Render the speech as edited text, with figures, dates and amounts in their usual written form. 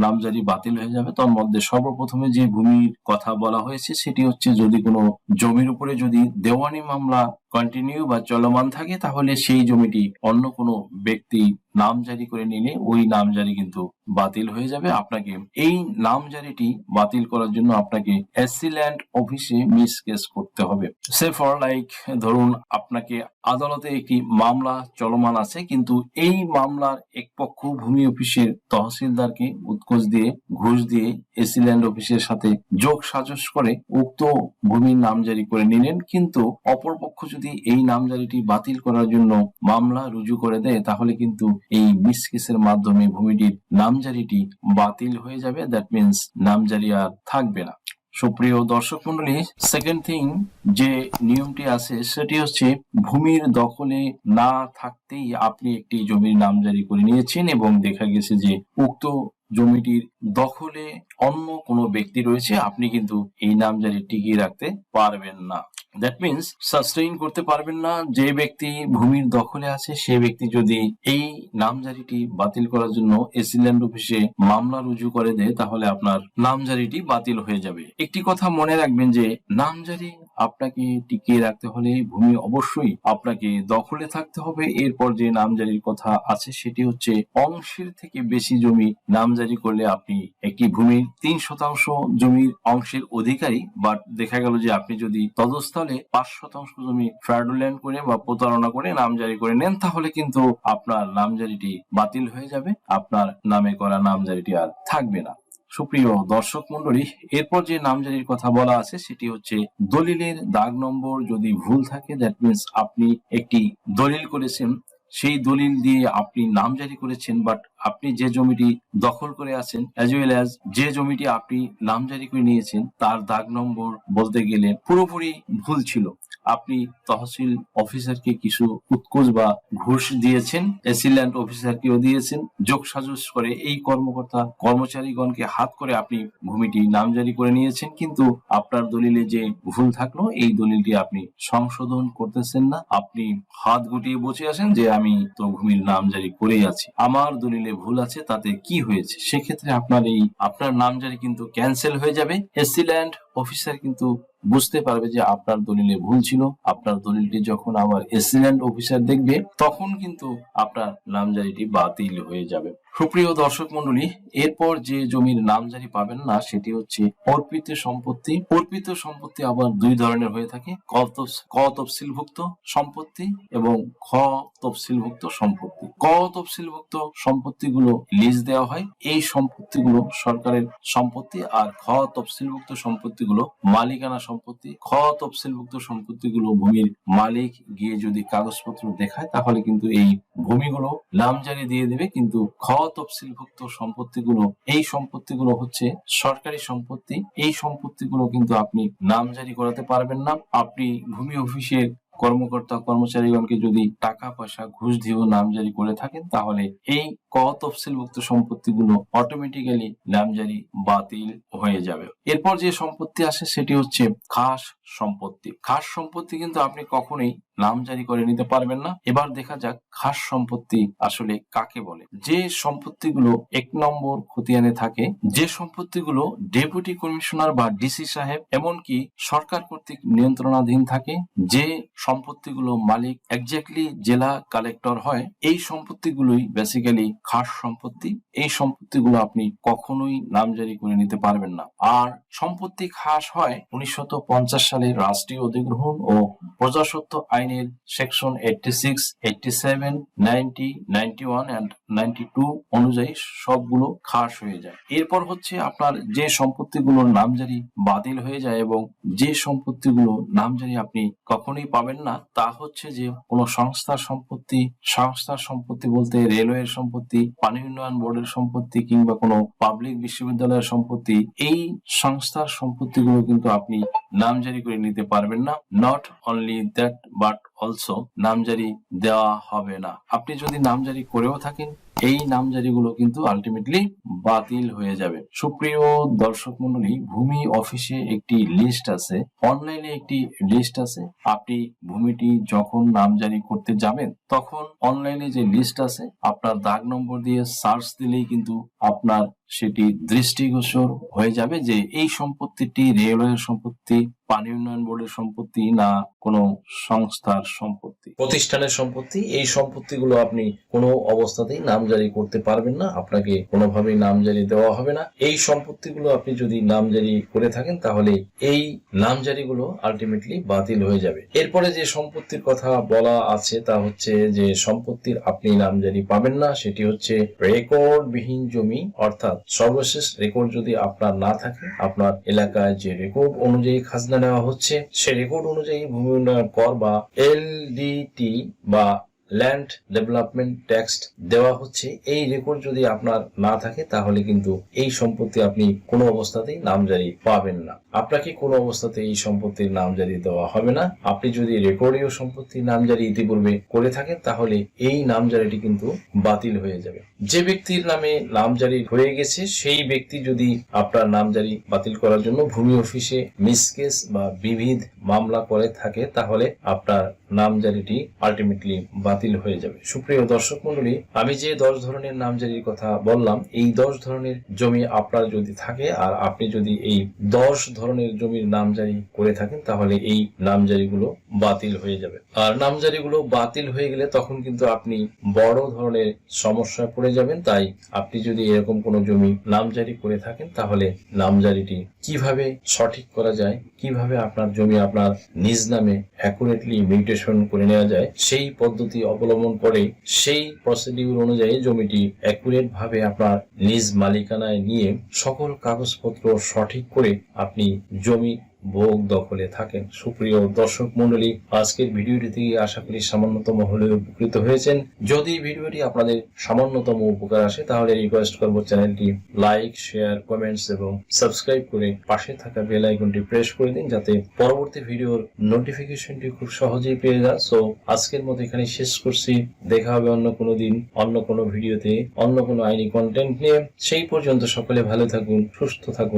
নামজারি বাতিল হয়ে যাবে। তার মধ্যে সর্বপ্রথমে যে ভূমির কথা বলা হয়েছে সেটি হচ্ছে, যদি কোনো জমির উপরে যদি দেওয়ানি মামলা কন্টিনিউ বা চলমান থাকে, তাহলে সেই জমিটি অন্য কোনো ব্যক্তি নামজারি করে নিলে ওই নামজারি কিন্তু বাতিল হয়ে যাবে। আপনাকে এই নামজারিটি বাতিল করার জন্য আপনাকে এসসি ল্যান্ড অফিসে মিস কেস করতে হবে। সে ফর লাইক, ধরুন আপনাকে আদালতে একটি মামলা চলমান আছে, কিন্তু এই মামলার এক পক্ষ ভূমি অফিসের তহসিলদারকে উৎকোচ দিয়ে, ঘুষ দিয়ে এসসি ল্যান্ড অফিসের সাথে যোগ সাজস করে উক্ত ভূমির নামজারি করে নিলেন, কিন্তু অপরপক্ষ যদি এই নামজারিটি বাতিল করার জন্য মামলা রুজু করে দেয়, তাহলে কিন্তু এই মিস কেসের মাধ্যমে ভূমিটির নামজারিটি বাতিল হয়ে যাবে। দ্যাট মিনস নামজারি আর থাকবে না। সুপ্রিয় দর্শক মন্ডলী, সেকেন্ড থিং যে নিয়মটি আছে সেটি হচ্ছে, ভূমির দখলে না থাকতেই আপনি একটি জমির নামজারি করে নিয়েছেন এবং দেখা গেছে যে উক্ত জমিটির দখলে অন্য কোনো ব্যক্তি রয়েছে, আপনি কিন্তু এই নামজারি টিকিয়ে রাখতে পারবেন না। দ্যাট মিনস সাস্টেইন করতে পারবেন না। যে ব্যক্তি ভূমির দখলে আছে সে ব্যক্তি যদি এই নামজারিটি বাতিল করার জন্য এসসি ল্যান্ড অফিসে মামলা রুজু করে দেয়, তাহলে আপনার নামজারিটি বাতিল হয়ে যাবে। একটি কথা মনে রাখবেন যে নামজারি আপনাকে টিকিয়ে রাখতে হলে ভূমি অবশ্যই আপনাকে দখলে থাকতে হবে। এরপর যে নামজারির কথা আছে সেটি হচ্ছে, অংশের থেকে বেশি জমি নামজারি করলে আপনি একটি ভূমির 3% জমির অংশের অধিকারী, বাট দেখা গেল যে আপনি যদি তদস্থলে 5% জমি ফ্র্যাডুল্যান্ড করে বা প্রতারণা করে নামজারি করে নেন, তাহলে কিন্তু আপনার নামজারিটি বাতিল হয়ে যাবে, আপনার নামে করা নামজারিটি আর থাকবে না। সুপ্রিয় দর্শক মন্ডলী, এরপর যে নামজারির কথা বলা আছে সেটি হচ্ছে, দলিলের দাগ নম্বর যদি ভুল থাকে, দ্যাট মিনস আপনি একটি দলিল করেছেন, সেই দলিল দিয়ে আপনি নামজারি করেছেন, বাট আপনি যে জমিটি দখল করে আছেন অ্যাজ ওয়েল অ্যাজ যে জমিটি আপনি নামজারি করে নিয়েছেন তার দাগ নম্বর বলতে গেলে পুরোপুরি ভুল ছিল। আপনি তহসিল অফিসারকে কিছু উৎকোচ বা ঘুষ দিয়েছেন, এসসি ল্যান্ড অফিসারকেও দিয়েছেন, যোগ সাজস করে এই কর্মকর্তা কর্মচারীগণকে হাত করে আপনি ভূমিটি নামজারি করে নিয়েছেন, কিন্তু আপনার দলিলে যে ভুল থাকলো এই দলিলটি আপনি সংশোধন করতেছেন না। আপনি হাত গুটিয়ে বসে আছেন যে আমি তো ভূমির নামজারি করেই আছি, আমার দলিলে ভুল আছে, তাতে কি হয়েছে? সেক্ষেত্রে আপনার নামজারি কিন্তু ক্যান্সেল হয়ে যাবে। এসসি ল্যান্ড অফিসার কিন্তু বুঝতে পারবে যে আপনার দলিলে ভুল ছিল। আপনার দলিলটি যখন আবার এসসি ল্যান্ড অফিসার দেখবে, তখন কিন্তু আপনার নামজারিটি বাতিল হয়ে যাবে। সুপ্রিয় দর্শক মন্ডলী, এরপর যে জমির নামজারি পাবেন না সেটি হচ্ছে অর্পিত সম্পত্তি। অর্পিত সম্পত্তি আবার দুই ধরনের হয়ে থাকে, ক তফসিলভুক্ত সম্পত্তি এবং খ তফসিলভুক্ত সম্পত্তি। ক তফসিলভুক্ত সম্পত্তিগুলো লিজ দেওয়া হয়, এই সম্পত্তিগুলো সরকারের সম্পত্তি, আর খ তফসিলভুক্ত সম্পত্তিগুলো মালিকানা সম্পত্তি। খ তফসিলভুক্ত সম্পত্তিগুলো ভূমির মালিক গিয়ে যদি কাগজপত্র দেখায়, তাহলে কিন্তু এই ভূমিগুলো নামজারি দিয়ে দেবে, কিন্তু খ তফসিলভুক্ত সম্পত্তিগুলো, এই সম্পত্তিগুলো হচ্ছে সরকারি সম্পত্তি, এই সম্পত্তিগুলো কিন্তু আপনি নামজারি করাতে পারবেন না। আপনি ভূমি অফিসের কর্মকর্তা কর্মচারীগণকে যদি টাকা পয়সা ঘুষ দিয়েও নামজারি করে থাকেন, তাহলে এই ক তফসিলভুক্ত সম্পত্তিগুলো অটোমেটিক্যালি নামজারি বাতিল হয়ে যাবে। এরপর যে সম্পত্তি আসে সেটি হচ্ছে খাস সম্পত্তি। খাস সম্পত্তি কিন্তু আপনি কখনোই নামজারি করে নিতে পারবেন না। এবার দেখা যাক খাস সম্পত্তি আসলে কাকে বলে। যে সম্পত্তিগুলো 1 নম্বর খতিয়ানে থাকে, যে সম্পত্তিগুলো ডেপুটি কমিশনার বা ডিসি সাহেব এমনকি সরকার কর্তৃক নিয়ন্ত্রণাধীন থাকে, যে সম্পত্তিগুলো মালিক এক্স্যাক্টলি জেলা কালেক্টর হয়, এই সম্পত্তিগুলোই বেসিক্যালি খাস সম্পত্তি। এই সম্পত্তিগুলো আপনি কখনোই নামজারি করে নিতে পারবেন না। আর সম্পত্তি খাস হয় 1950 সালের রাষ্ট্রীয় অধিগ্রহণ ও প্রজাস্বত্ব আইনের সেকশন 86, 87, 90, 91 এন্ড 92 অনুযায়ী সবগুলো খাস হয়ে যায়। এরপর হচ্ছে আপনার যে সম্পত্তিগুলোর নামজারি বাতিল হয়ে যায় এবং যে সম্পত্তিগুলো নামজারি আপনি কখনোই পাবেন না, তা হচ্ছে যে কোনো সংস্থার সম্পত্তি। সংস্থার সম্পত্তি বলতে রেলওয়ের সম্পত্তি, পানি উন্নয়ন বোর্ডের সম্পত্তি কিংবা কোনো পাবলিক বিশ্ববিদ্যালয়ের সম্পত্তি। এই সংস্থার সম্পত্তিগুলো কিন্তু আপনি নামজারি করে নিতে পারবেন না। Not only that but also নামজারি দেওয়া হবে না। আপনি যদি নামজারি করেও থাকেন, এই নামজারিগুলো কিন্তু আলটিমেটলি বাতিল হয়ে যাবে। সুপ্রিয় দর্শক মন্ডলী, ভূমি অফিসে একটি লিস্ট আছে, অনলাইনে একটি লিস্ট আছে। আপনি ভূমিটি যখন নামজারি করতে যাবেন, তখন অনলাইনে যে লিস্ট আছে আপনার দাগ নম্বর দিয়ে সার্চ দিলেই কিন্তু আপনার সেটি দৃষ্টিগোচর হয়ে যাবে যে এই সম্পত্তিটি রেলওয়ের সম্পত্তি, পানি উন্নয়ন বোর্ডের সম্পত্তি, না কোনো সংস্থার সম্পত্তি, প্রতিষ্ঠানের সম্পত্তি। এই সম্পত্তিগুলো আপনি কোনো অবস্থাতেই নামজারি করতে পারবেন না, আপনাকে কোনোভাবেই নামজারি দেওয়া হবে না। এই সম্পত্তিগুলো আপনি যদি নামজারি করে থাকেন তাহলে এই নামজারিগুলো আলটিমেটলি বাতিল হয়ে যাবে। এরপরে যে সম্পত্তির কথা বলা আছে তা হচ্ছে যে সম্পত্তির আপনি নামজারি পাবেন না, সেটি হচ্ছে রেকর্ডবিহীন জমি, অর্থাৎ সর্বশেষ রেকর্ড যদি আপনার না থাকে, আপনার এলাকায় যে রেকর্ড অনুযায়ী খাজনা নেওয়া হচ্ছে সে রেকর্ড অনুযায়ী ভূমি উন্নয়ন কর বা এলডিটি বা ল্যান্ড ডেভেলপমেন্ট ট্যাক্স দেওয়া হচ্ছে, এই রেকর্ড যদি আপনার না থাকে তাহলে কিন্তু এই সম্পত্তি আপনি কোনো অবস্থাতেই নামজারি পাবেন না। আপনাকে কোনো অবস্থাতে এই সম্পত্তির নামজারি দেওয়া হবে না। আপনি যদি রেকর্ডীয় সম্পত্তির নামজারি ইতিপূর্বে করে থাকেন তাহলে এই নামজারিটি কিন্তু বাতিল হয়ে যাবে। যে ব্যক্তির নামে নামজারি হয়ে গেছে সেই ব্যক্তি যদি আপনার নামজারি বাতিল করার জন্য ভূমি অফিসে মিসকেস বা বিবিধ মামলা করে থাকে তাহলে আপনার নামজারিটি আলটিমেটলি বাতিল হয়ে যাবে। সুপ্রিয় দর্শক মণ্ডলী, আমি যে 10 ধরনের নামজারির কথা বললাম, এই 10 ধরনের জমি আপনার যদি থাকে আর আপনি যদি এই 10 ধরনের জমির নামজারি করে থাকেন তাহলে এই নামজারিগুলো বাতিল হয়ে যাবে। আর নামজারিগুলো বাতিল হয়ে গেলে তখন কিন্তু আপনি বড় ধরনের সমস্যায় পড়ে যাবেন। তাই আপনি যদি এরকম কোনো জমি নামজারি করে থাকেন তাহলে নামজারিটি কিভাবে সঠিক করা যায়, কিভাবে আপনার জমি আপনার নিজ নামে অ্যাকুরেটলি মিউটেশন করে নেওয়া যায়, সেই পদ্ধতি অবলম্বন করে সেই প্রসিডিউর অনুযায়ী জমিটি অ্যাকুরেট ভাবে আপনার নিজ মালিকানায় নিয়ে সকল কাগজপত্র সঠিক করে আপনি জমি ভোগ দখলে থাকেন। সুপ্রিয় দর্শক মন্ডলী, আজকের ভিডিওটি থেকে আশা করি সামান্যতম হলেও উপকৃত হয়েছেন। যদি ভিডিওটি আপনাদের সামান্যতম উপকার আসে তাহলে রিকোয়েস্ট করব চ্যানেলটি লাইক, শেয়ার, কমেন্টস এবং সাবস্ক্রাইব করে পাশে থাকা বেল আইকনটি প্রেস করে দিন যাতে পরবর্তী ভিডিওর নোটিফিকেশনটি খুব সহজেই পেয়ে যান। সো আজকের মতো এখানে শেষ করছি। দেখা হবে অন্য কোনো দিন, অন্য কোনো ভিডিওতে, অন্য কোনো আইনি কন্টেন্ট নিয়ে। সেই পর্যন্ত সকলে ভালো থাকুন, সুস্থ থাকুন।